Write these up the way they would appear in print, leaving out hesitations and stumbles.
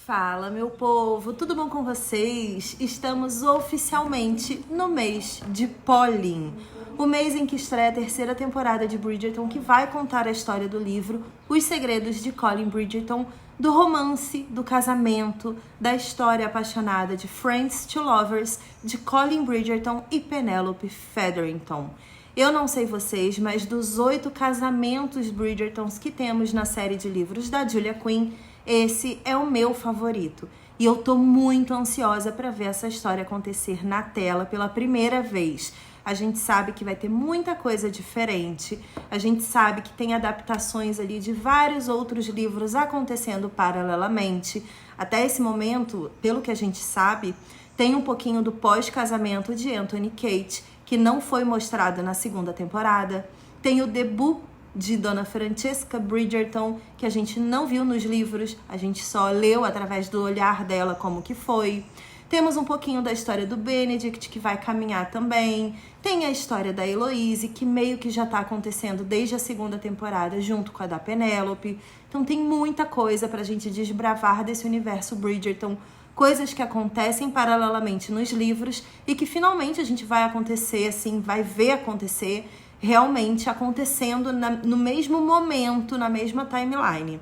Fala, meu povo, tudo bom com vocês? Estamos oficialmente no mês de Pollen, o mês em que estreia a terceira temporada de Bridgerton, que vai contar a história do livro Os Segredos de Colin Bridgerton, do romance, do casamento, da história apaixonada de Friends to Lovers, de Colin Bridgerton e Penelope Featherington. Eu não sei vocês, mas dos 8 casamentos Bridgertons que temos na série de livros da Julia Quinn, esse é o meu favorito. E eu tô muito ansiosa para ver essa história acontecer na tela pela primeira vez. A gente sabe que vai ter muita coisa diferente. A gente sabe que tem adaptações ali de vários outros livros acontecendo paralelamente. Até esse momento, pelo que a gente sabe, tem um pouquinho do pós-casamento de Anthony e Kate, que não foi mostrado na segunda temporada. Tem o debut de Dona Francesca Bridgerton, que a gente não viu nos livros, a gente só leu através do olhar dela como que foi. Temos um pouquinho da história do Benedict, que vai caminhar também. Tem a história da Heloise, que meio que já tá acontecendo desde a segunda temporada, junto com a da Penelope. Então tem muita coisa pra gente desbravar desse universo Bridgerton, coisas que acontecem paralelamente nos livros e que finalmente a gente vai acontecer, assim, vai ver acontecer realmente acontecendo no mesmo momento, na mesma timeline.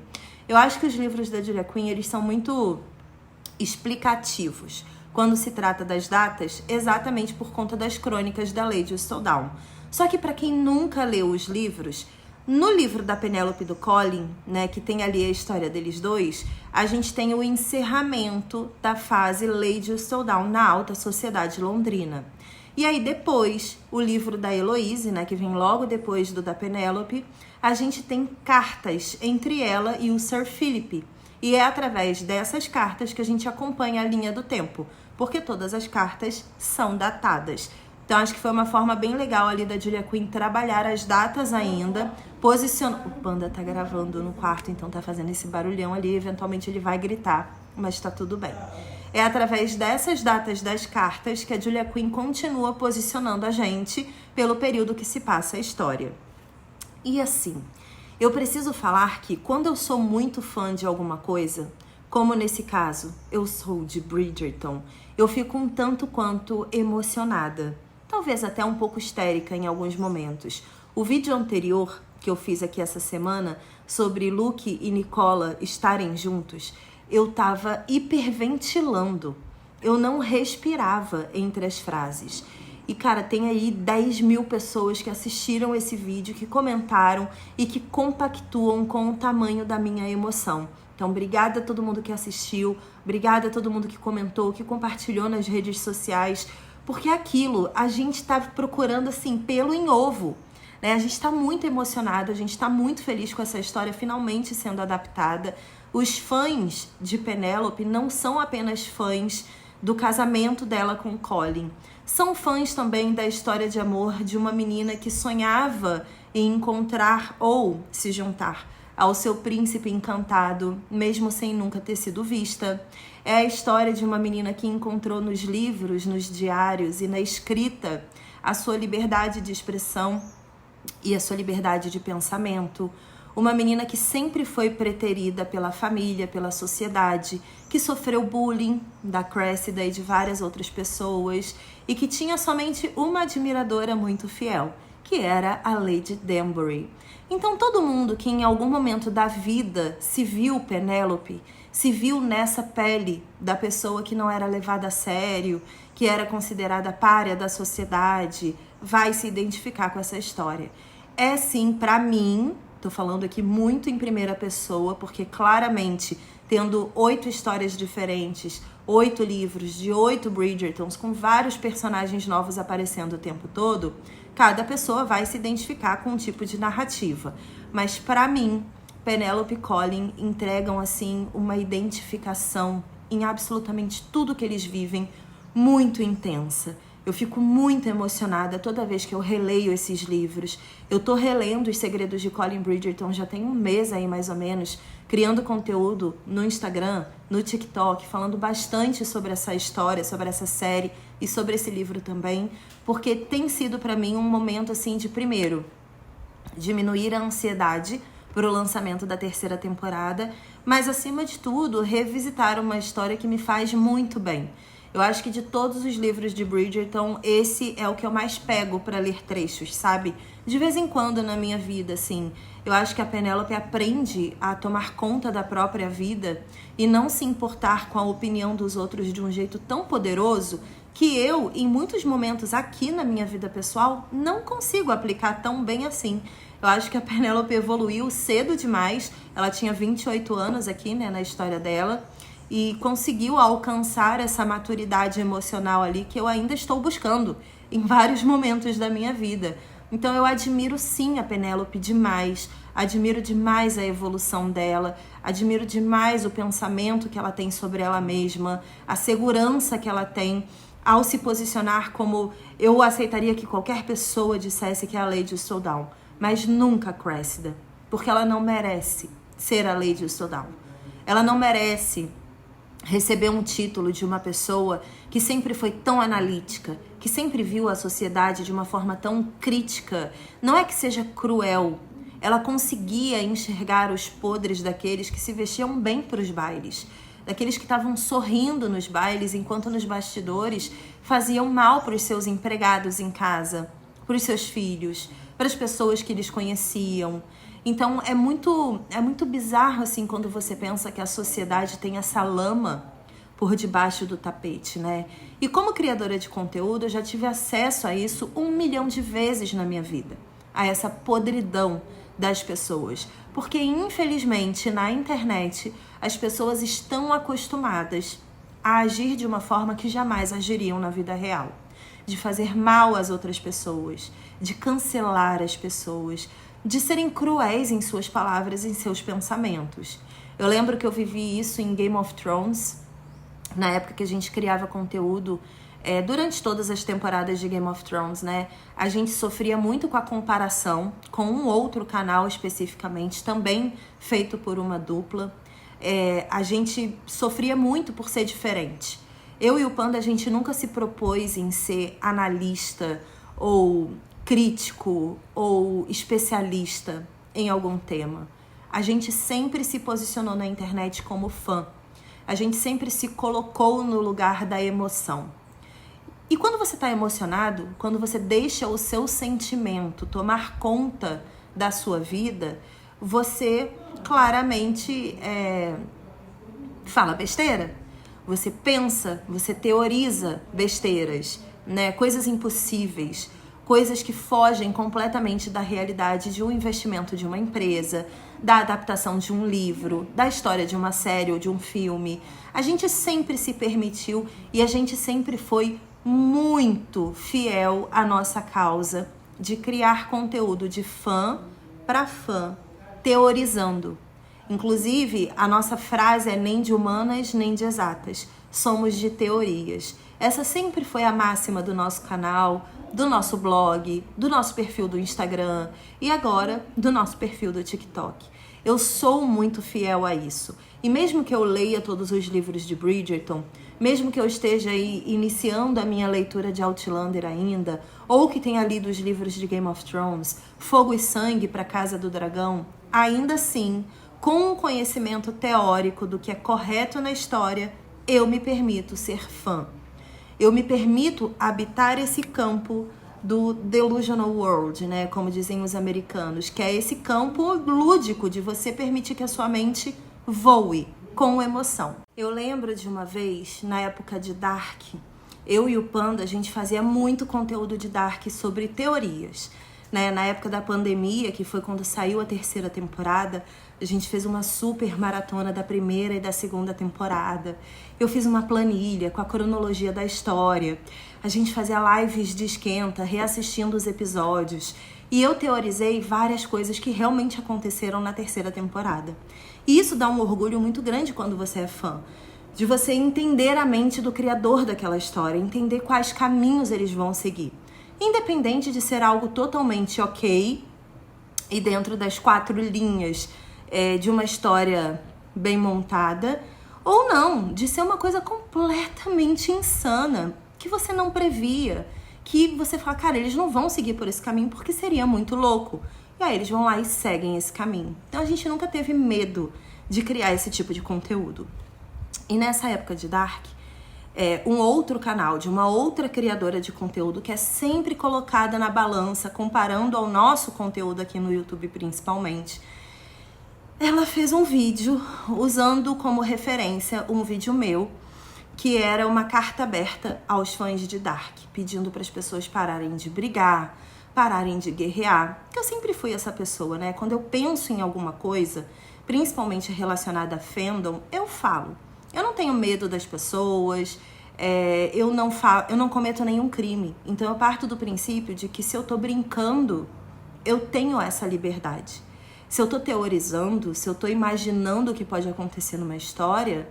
Eu acho que os livros da Julia Quinn, eles são muito explicativos quando se trata das datas, exatamente por conta das crônicas da Lady Whistledown. Só que para quem nunca leu os livros, no livro da Penelope e do Colin, né, que tem ali a história deles dois, a gente tem o encerramento da fase Lady Whistledown na alta sociedade londrina. E aí depois, o livro da Heloise, né, que vem logo depois do da Penelope, a gente tem cartas entre ela e o Sir Philip. E é através dessas cartas que a gente acompanha a linha do tempo, porque todas as cartas são datadas. Então acho que foi uma forma bem legal ali da Julia Quinn trabalhar as datas ainda, posicionando... O Panda tá gravando no quarto, então tá fazendo esse barulhão ali, eventualmente ele vai gritar, mas tá tudo bem. É através dessas datas das cartas que a Julia Quinn continua posicionando a gente pelo período que se passa a história. E assim, eu preciso falar que quando eu sou muito fã de alguma coisa, como nesse caso, eu sou de Bridgerton, eu fico um tanto quanto emocionada. Talvez até um pouco histérica em alguns momentos. O vídeo anterior que eu fiz aqui essa semana sobre Luke e Nicola estarem juntos, eu tava hiperventilando. Eu não respirava entre as frases. E, cara, tem aí 10 mil pessoas que assistiram esse vídeo, que comentaram e que compactuam com o tamanho da minha emoção. Então, obrigada a todo mundo que assistiu, obrigada a todo mundo que comentou, que compartilhou nas redes sociais, porque aquilo, a gente tá procurando, assim, pelo em ovo, né? A gente tá muito emocionado, a gente tá muito feliz com essa história finalmente sendo adaptada. Os fãs de Penelope não são apenas fãs do casamento dela com Colin. São fãs também da história de amor de uma menina que sonhava em encontrar ou se juntar ao seu príncipe encantado, mesmo sem nunca ter sido vista. É a história de uma menina que encontrou nos livros, nos diários e na escrita a sua liberdade de expressão e a sua liberdade de pensamento. Uma menina que sempre foi preterida pela família, pela sociedade, que sofreu bullying da Cressida e de várias outras pessoas e que tinha somente uma admiradora muito fiel, que era a Lady Danbury. Então todo mundo que em algum momento da vida se viu Penélope, se viu nessa pele da pessoa que não era levada a sério, que era considerada pária da sociedade, vai se identificar com essa história. É sim, pra mim... Tô falando aqui muito em primeira pessoa, porque claramente, tendo 8 histórias diferentes, 8 livros de 8 Bridgertons, com vários personagens novos aparecendo o tempo todo, cada pessoa vai se identificar com um tipo de narrativa. Mas pra mim, Penelope e Colin entregam, assim, uma identificação em absolutamente tudo que eles vivem, muito intensa. Eu fico muito emocionada toda vez que eu releio esses livros. Eu tô relendo Os Segredos de Colin Bridgerton já tem um mês aí, mais ou menos, criando conteúdo no Instagram, no TikTok, falando bastante sobre essa história, sobre essa série e sobre esse livro também, porque tem sido pra mim um momento, assim, de, primeiro, diminuir a ansiedade pro lançamento da terceira temporada, mas acima de tudo, revisitar uma história que me faz muito bem. Eu acho que de todos os livros de Bridgerton, esse é o que eu mais pego pra ler trechos, sabe? De vez em quando na minha vida, assim. Eu acho que a Penélope aprende a tomar conta da própria vida e não se importar com a opinião dos outros de um jeito tão poderoso que eu, em muitos momentos aqui na minha vida pessoal, não consigo aplicar tão bem assim. Eu acho que a Penélope evoluiu cedo demais. Ela tinha 28 anos aqui, né, na história dela. E conseguiu alcançar essa maturidade emocional ali que eu ainda estou buscando em vários momentos da minha vida. Então eu admiro sim a Penélope demais, admiro demais a evolução dela, admiro demais o pensamento que ela tem sobre ela mesma, a segurança que ela tem ao se posicionar como eu aceitaria que qualquer pessoa dissesse que é a Lady Whistledown, mas nunca Cressida, porque ela não merece ser a Lady Whistledown. Ela não merece receber um título de uma pessoa que sempre foi tão analítica, que sempre viu a sociedade de uma forma tão crítica. Não é que seja cruel, ela conseguia enxergar os podres daqueles que se vestiam bem para os bailes, daqueles que estavam sorrindo nos bailes, enquanto nos bastidores faziam mal para os seus empregados em casa, para os seus filhos, para as pessoas que eles conheciam. Então é muito bizarro assim quando você pensa que a sociedade tem essa lama por debaixo do tapete, né? E como criadora de conteúdo, eu já tive acesso a isso 1 milhão de vezes na minha vida, a essa podridão das pessoas. Porque infelizmente na internet as pessoas estão acostumadas a agir de uma forma que jamais agiriam na vida real, de fazer mal às outras pessoas, de cancelar as pessoas, de serem cruéis em suas palavras e em seus pensamentos. Eu lembro que eu vivi isso em Game of Thrones, na época que a gente criava conteúdo, durante todas as temporadas de Game of Thrones, né? A gente sofria muito com a comparação com um outro canal especificamente, também feito por uma dupla. A gente sofria muito por ser diferente. Eu e o Panda, a gente nunca se propôs em ser analista ou crítico ou especialista em algum tema. A gente sempre se posicionou na internet como fã. A gente sempre se colocou no lugar da emoção. E quando você está emocionado, quando você deixa o seu sentimento tomar conta da sua vida, você claramente fala besteira. Você pensa, você teoriza besteiras, né? Coisas impossíveis, coisas que fogem completamente da realidade de um investimento de uma empresa, da adaptação de um livro, da história de uma série ou de um filme. A gente sempre se permitiu e a gente sempre foi muito fiel à nossa causa de criar conteúdo de fã para fã, teorizando. Inclusive, a nossa frase é nem de humanas nem de exatas, somos de teorias. Essa sempre foi a máxima do nosso canal, do nosso blog, do nosso perfil do Instagram e agora do nosso perfil do TikTok. Eu sou muito fiel a isso. E mesmo que eu leia todos os livros de Bridgerton, mesmo que eu esteja aí iniciando a minha leitura de Outlander ainda, ou que tenha lido os livros de Game of Thrones, Fogo e Sangue para Casa do Dragão, ainda assim, com um conhecimento teórico do que é correto na história, eu me permito ser fã. Eu me permito habitar esse campo do delusional world, né? Como dizem os americanos, que é esse campo lúdico de você permitir que a sua mente voe com emoção. Eu lembro de uma vez, na época de Dark, eu e o Panda, a gente fazia muito conteúdo de Dark sobre teorias, né? Na época da pandemia, que foi quando saiu a terceira temporada, a gente fez uma super maratona da primeira e da segunda temporada. Eu fiz uma planilha com a cronologia da história. A gente fazia lives de esquenta, reassistindo os episódios. E eu teorizei várias coisas que realmente aconteceram na terceira temporada. E isso dá um orgulho muito grande quando você é fã. De você entender a mente do criador daquela história, entender quais caminhos eles vão seguir. Independente de ser algo totalmente ok e dentro das 4 linhas de uma história bem montada, ou não, de ser uma coisa completamente insana, que você não previa, que você fala, cara, eles não vão seguir por esse caminho porque seria muito louco. E aí eles vão lá e seguem esse caminho. Então a gente nunca teve medo de criar esse tipo de conteúdo. E nessa época de Dark, um outro canal de uma outra criadora de conteúdo que é sempre colocada na balança, comparando ao nosso conteúdo aqui no YouTube principalmente, ela fez um vídeo usando como referência um vídeo meu, que era uma carta aberta aos fãs de Dark, pedindo para as pessoas pararem de brigar, pararem de guerrear. Eu sempre fui essa pessoa, né? Quando eu penso em alguma coisa, principalmente relacionada a fandom, eu falo. Eu não tenho medo das pessoas, eu não cometo nenhum crime. Então eu parto do princípio de que se eu tô brincando, eu tenho essa liberdade. Se eu tô teorizando, se eu tô imaginando o que pode acontecer numa história,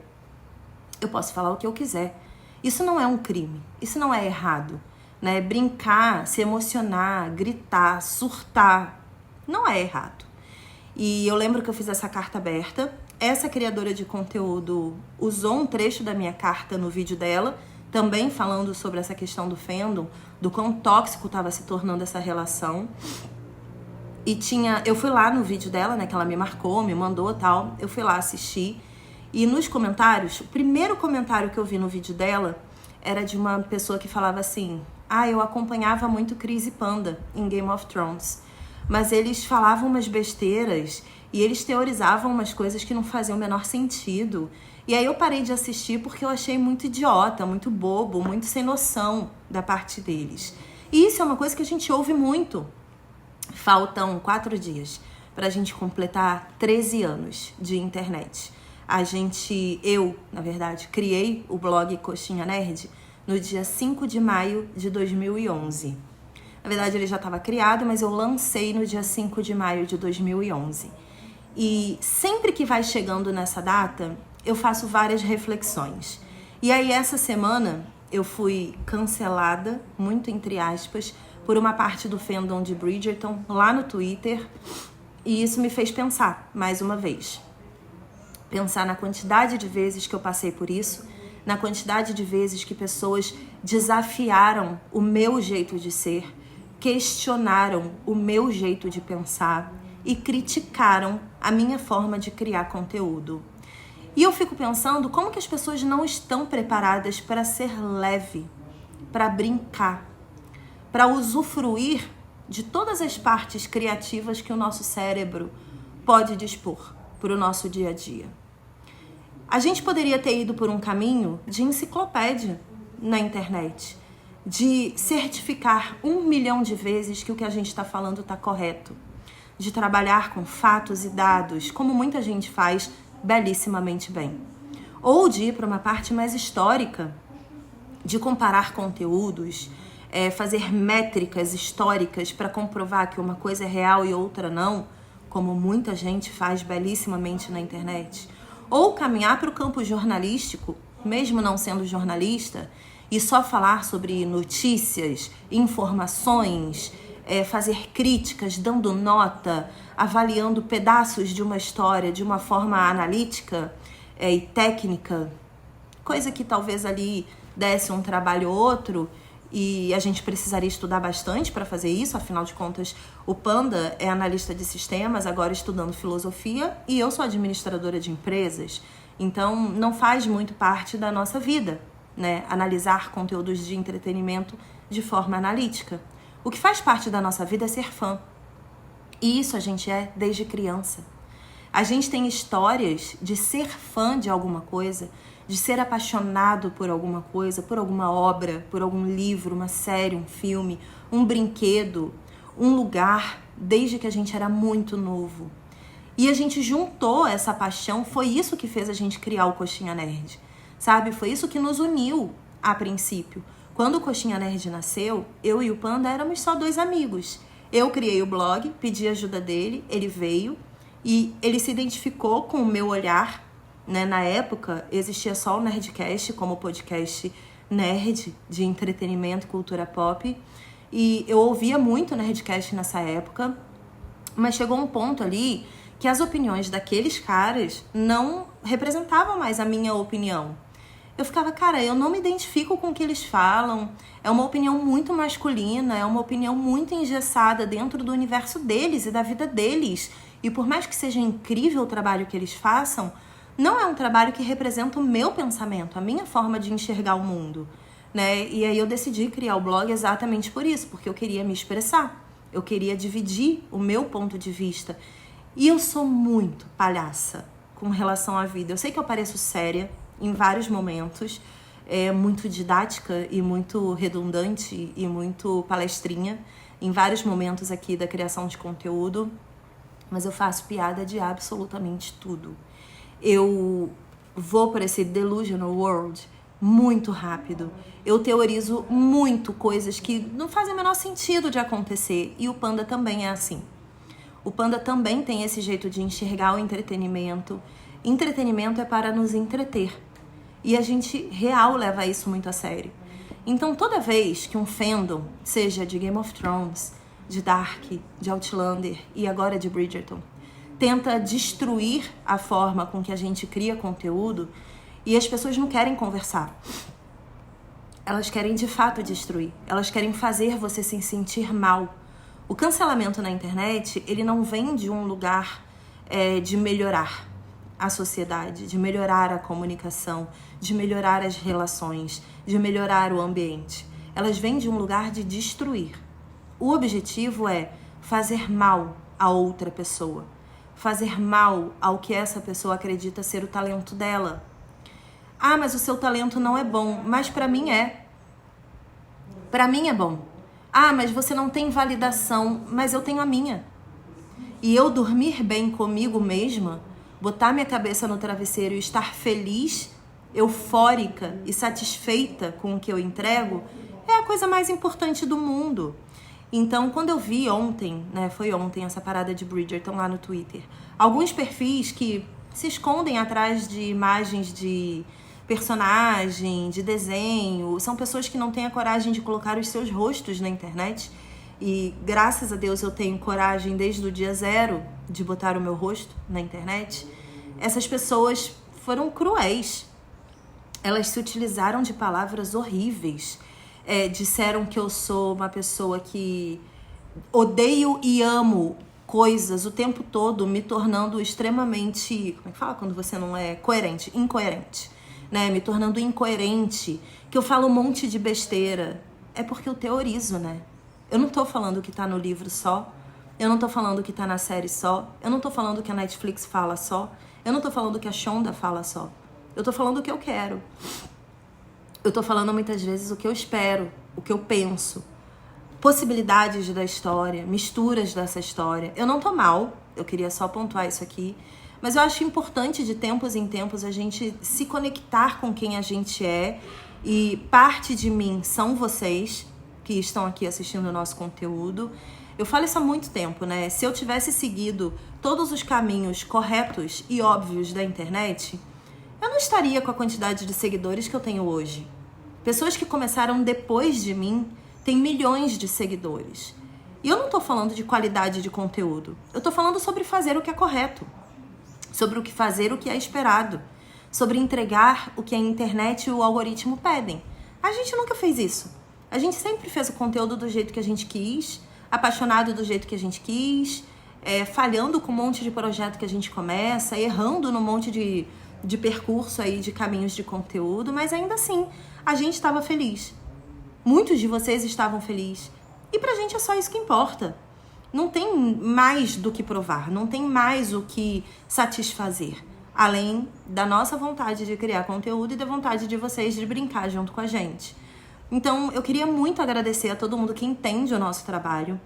eu posso falar o que eu quiser. Isso não é um crime, isso não é errado, né? Brincar, se emocionar, gritar, surtar, não é errado. E eu lembro que eu fiz essa carta aberta. Essa criadora de conteúdo usou um trecho da minha carta no vídeo dela, também falando sobre essa questão do fandom, do quão tóxico estava se tornando essa relação. E eu fui lá no vídeo dela, né, que ela me marcou, me mandou e tal, eu fui lá assistir. E nos comentários, o primeiro comentário que eu vi no vídeo dela era de uma pessoa que falava assim: eu acompanhava muito Chris e Panda em Game of Thrones, mas eles falavam umas besteiras e eles teorizavam umas coisas que não faziam o menor sentido. E aí eu parei de assistir porque eu achei muito idiota, muito bobo, muito sem noção da parte deles. E isso é uma coisa que a gente ouve muito. Faltam 4 dias pra gente completar 13 anos de internet. Eu, na verdade, criei o blog Coxinha Nerd no dia 5 de maio de 2011. Na verdade, ele já estava criado, mas eu lancei no dia 5 de maio de 2011. E sempre que vai chegando nessa data, eu faço várias reflexões. E aí, essa semana, eu fui cancelada, muito entre aspas, por uma parte do fandom de Bridgerton, lá no Twitter. E isso me fez pensar, mais uma vez. Pensar na quantidade de vezes que eu passei por isso, na quantidade de vezes que pessoas desafiaram o meu jeito de ser, questionaram o meu jeito de pensar e criticaram a minha forma de criar conteúdo. E eu fico pensando como que as pessoas não estão preparadas para ser leve, para brincar, para usufruir de todas as partes criativas que o nosso cérebro pode dispor para o nosso dia a dia. A gente poderia ter ido por um caminho de enciclopédia na internet, de certificar 1 milhão de vezes que o que a gente está falando está correto, de trabalhar com fatos e dados, como muita gente faz belíssimamente bem. Ou de ir para uma parte mais histórica, de comparar conteúdos, fazer métricas históricas para comprovar que uma coisa é real e outra não, como muita gente faz belíssimamente na internet. Ou caminhar para o campo jornalístico, mesmo não sendo jornalista, e só falar sobre notícias, informações, fazer críticas, dando nota, avaliando pedaços de uma história de uma forma analítica e técnica, coisa que talvez ali desse um trabalho ou outro, e a gente precisaria estudar bastante para fazer isso. Afinal de contas, o Panda é analista de sistemas, agora estudando filosofia, e eu sou administradora de empresas, então não faz muito parte da nossa vida, né? Analisar conteúdos de entretenimento de forma analítica. O que faz parte da nossa vida é ser fã, e isso a gente é desde criança. A gente tem histórias de ser fã de alguma coisa, de ser apaixonado por alguma coisa, por alguma obra, por algum livro, uma série, um filme, um brinquedo, um lugar, desde que a gente era muito novo. E a gente juntou essa paixão, foi isso que fez a gente criar o Coxinha Nerd, sabe? Foi isso que nos uniu a princípio. Quando o Coxinha Nerd nasceu, eu e o Panda éramos só 2 amigos. Eu criei o blog, pedi ajuda dele, ele veio e ele se identificou com o meu olhar, né? Na época, existia só o Nerdcast como podcast nerd de entretenimento, cultura pop. E eu ouvia muito Nerdcast nessa época, mas chegou um ponto ali que as opiniões daqueles caras não representavam mais a minha opinião. eu ficava, cara, eu não me identifico com o que eles falam, é uma opinião muito masculina, é uma opinião muito engessada dentro do universo deles e da vida deles. E por mais que seja incrível o trabalho que eles façam, não é um trabalho que representa o meu pensamento, a minha forma de enxergar o mundo, né? E aí eu decidi criar o blog exatamente por isso, porque eu queria me expressar, eu queria dividir o meu ponto de vista. E eu sou muito palhaça com relação à vida. Eu sei que eu pareço séria em vários momentos, muito didática e muito redundante e muito palestrinha em vários momentos aqui da criação de conteúdo, mas eu faço piada de absolutamente tudo. Eu vou por esse delusional world muito rápido. Eu teorizo muito coisas que não fazem o menor sentido de acontecer, e o Panda também é assim. O Panda também tem esse jeito de enxergar o entretenimento. Entretenimento é para nos entreter. E a gente real leva isso muito a sério. Então toda vez que um fandom, seja de Game of Thrones, de Dark, de Outlander e agora de Bridgerton, tenta destruir a forma com que a gente cria conteúdo, e as pessoas não querem conversar. Elas querem de fato destruir. Elas querem fazer você se sentir mal. O cancelamento na internet, ele não vem de um lugar de melhorar a sociedade, de melhorar a comunicação, de melhorar as relações, de melhorar o ambiente. Elas vêm de um lugar de destruir. O objetivo é fazer mal a outra pessoa, fazer mal ao que essa pessoa acredita ser o talento dela. Ah, mas o seu talento não é bom, mas pra mim é. Pra mim é bom. Ah, mas você não tem validação, mas eu tenho a minha. E eu dormir bem comigo mesma, botar minha cabeça no travesseiro e estar feliz, eufórica e satisfeita com o que eu entrego, é a coisa mais importante do mundo. Então, quando eu vi ontem, né, foi ontem essa parada de Bridgerton lá no Twitter, alguns perfis que se escondem atrás de imagens de personagem, de desenho, são pessoas que não têm a coragem de colocar os seus rostos na internet, e graças a Deus eu tenho coragem desde o dia zero de botar o meu rosto na internet. Essas pessoas foram cruéis, elas se utilizaram de palavras horríveis, disseram que eu sou uma pessoa que odeio e amo coisas o tempo todo, me tornando extremamente, como é que fala quando você não é coerente? Incoerente, né? Me tornando incoerente, que eu falo um monte de besteira. É porque eu teorizo, né? Eu não tô falando o que tá no livro só, eu não tô falando o que tá na série só, eu não tô falando o que a Netflix fala só, eu não tô falando o que a Shonda fala só. Eu tô falando o que eu quero. Eu tô falando muitas vezes o que eu espero, o que eu penso. Possibilidades da história, misturas dessa história. Eu não tô mal, eu queria só pontuar isso aqui, mas eu acho importante de tempos em tempos a gente se conectar com quem a gente é, e parte de mim são vocês que estão aqui assistindo o nosso conteúdo. Eu falo isso há muito tempo, né? Se eu tivesse seguido todos os caminhos corretos e óbvios da internet, eu não estaria com a quantidade de seguidores que eu tenho hoje. Pessoas que começaram depois de mim têm milhões de seguidores. E eu não tô falando de qualidade de conteúdo. Eu tô falando sobre fazer o que é correto. Sobre o que fazer o que é esperado. Sobre entregar o que a internet e o algoritmo pedem. A gente nunca fez isso. A gente sempre fez o conteúdo do jeito que a gente quis, apaixonado do jeito que a gente quis, falhando com um monte de projeto que a gente começa, errando num monte de percurso aí, de caminhos de conteúdo, mas ainda assim, a gente estava feliz. Muitos de vocês estavam felizes. E pra gente é só isso que importa. Não tem mais do que provar, não tem mais o que satisfazer, além da nossa vontade de criar conteúdo e da vontade de vocês de brincar junto com a gente. Então, eu queria muito agradecer a todo mundo que entende o nosso trabalho,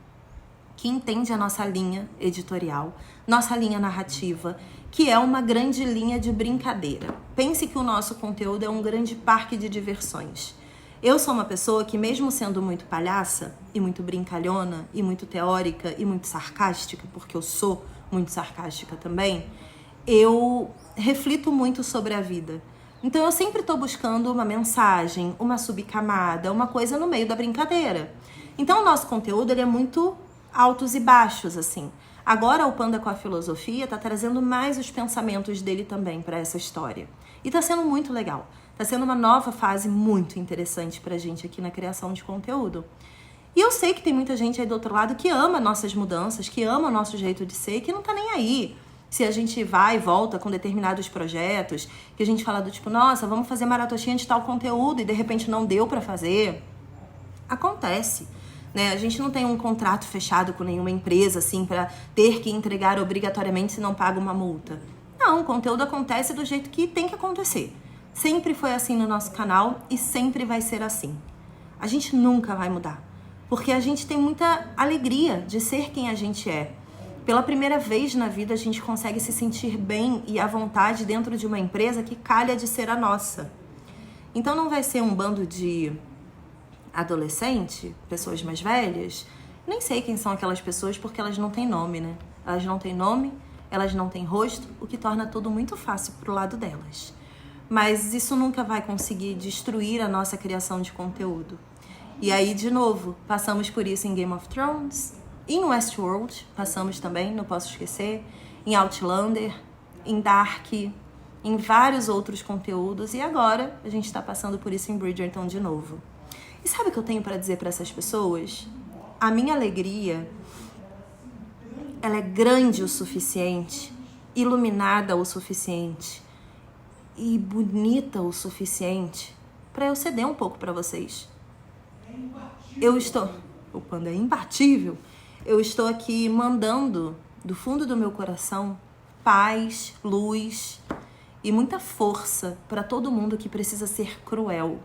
que entende a nossa linha editorial, nossa linha narrativa, que é uma grande linha de brincadeira. Pense que o nosso conteúdo é um grande parque de diversões. Eu sou uma pessoa que, mesmo sendo muito palhaça, e muito brincalhona, e muito teórica, e muito sarcástica, porque eu sou muito sarcástica também, eu reflito muito sobre a vida. Então eu sempre estou buscando uma mensagem, uma subcamada, uma coisa no meio da brincadeira. Então o nosso conteúdo ele é muito altos e baixos, assim. Agora o Panda com a Filosofia tá trazendo mais os pensamentos dele também para essa história. E tá sendo muito legal. Tá sendo uma nova fase muito interessante pra gente aqui na criação de conteúdo. E eu sei que tem muita gente aí do outro lado que ama nossas mudanças, que ama o nosso jeito de ser, que não tá nem aí. Se a gente vai e volta com determinados projetos, que a gente fala do tipo, nossa, vamos fazer maratoxinha de tal conteúdo e de repente não deu pra fazer. Acontece, né? A gente não tem um contrato fechado com nenhuma empresa, assim, pra ter que entregar obrigatoriamente se não paga uma multa. Não, o conteúdo acontece do jeito que tem que acontecer. Sempre foi assim no nosso canal e sempre vai ser assim. A gente nunca vai mudar. Porque a gente tem muita alegria de ser quem a gente é. Pela primeira vez na vida, a gente consegue se sentir bem e à vontade dentro de uma empresa que calha de ser a nossa. Então não vai ser um bando de adolescente, pessoas mais velhas. Nem sei quem são aquelas pessoas porque elas não têm nome, né? Elas não têm nome, elas não têm rosto, o que torna tudo muito fácil pro lado delas. Mas isso nunca vai conseguir destruir a nossa criação de conteúdo. E aí, de novo, passamos por isso em Game of Thrones, em Westworld, passamos também, não posso esquecer, em Outlander, em Dark, em vários outros conteúdos, e agora a gente está passando por isso em Bridgerton de novo. E sabe o que eu tenho para dizer para essas pessoas? A minha alegria, ela é grande o suficiente, iluminada o suficiente e bonita o suficiente para eu ceder um pouco para vocês. O Panda é imbatível. Eu estou aqui mandando do fundo do meu coração paz, luz e muita força para todo mundo que precisa ser cruel,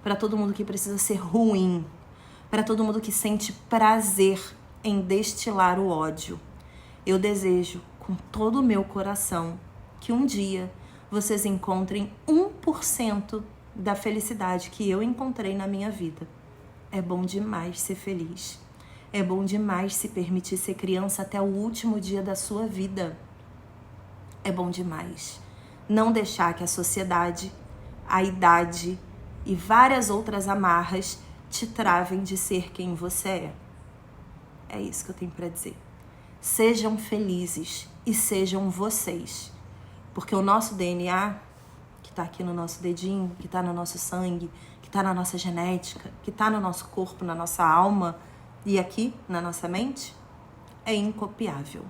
para todo mundo que precisa ser ruim, para todo mundo que sente prazer em destilar o ódio. Eu desejo com todo o meu coração que um dia vocês encontrem 1% da felicidade que eu encontrei na minha vida. É bom demais ser feliz. É bom demais se permitir ser criança até o último dia da sua vida. É bom demais não deixar que a sociedade, a idade e várias outras amarras te travem de ser quem você é. É isso que eu tenho para dizer. Sejam felizes e sejam vocês. Porque o nosso DNA, que tá aqui no nosso dedinho, que tá no nosso sangue, que tá na nossa genética, que tá no nosso corpo, na nossa alma e aqui na nossa mente, é incopiável.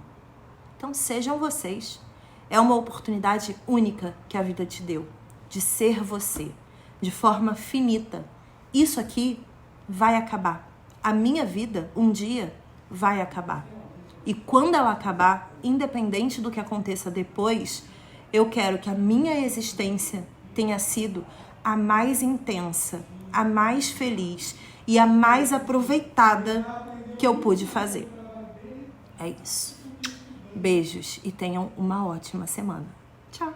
Então sejam vocês. É uma oportunidade única que a vida te deu, de ser você, de forma finita. Isso aqui vai acabar. A minha vida, um dia, vai acabar. E quando ela acabar, independente do que aconteça depois, eu quero que a minha existência tenha sido a mais intensa, a mais feliz e a mais aproveitada que eu pude fazer. É isso. Beijos e tenham uma ótima semana. Tchau!